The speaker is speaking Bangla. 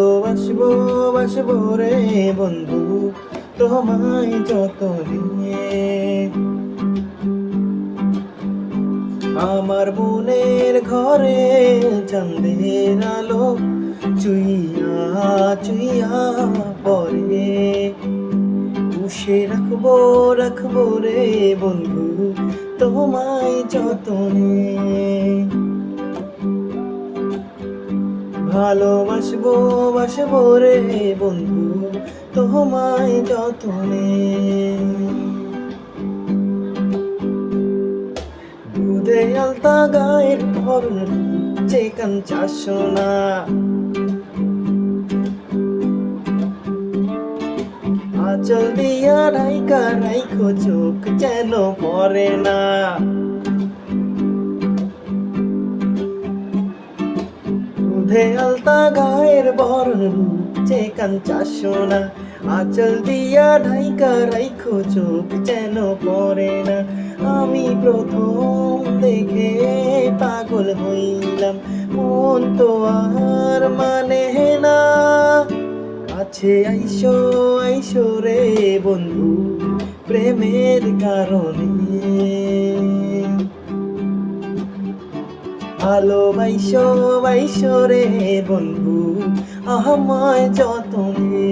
ভালোবাসবো বাসবো রে বন্ধু তোমায় যতনে। আমার মনের ঘরে চাঁদের আলো চুইয়া চুইয়া পরে, পুষে রাখবো রাখবো রে বন্ধু তোমায় যতনে। ভালোবাসবো বাসবো রে বন্ধু তোমায় যতনে। দুধে আলতা গায়ের ভরণ যে কাঞ্চা সোনা, আঁচল দিয়া রাইকা রাইখো চোখ যেন পড়ে না। দুধে আলতা গায়ের বরণ যে কাঞ্চা সোনা, আঁচল দিয়া ঢাইকা রাইখো চোখ যেন পড়ে না। আমি প্রথম দেখে পাগল হইলাম, মন তো আর মানে না। কাছে আইসো আইসো রে বন্ধু প্রেমের কারণে। ভালোবাইসো বাইসো রে বন্ধু আমায় যতনে।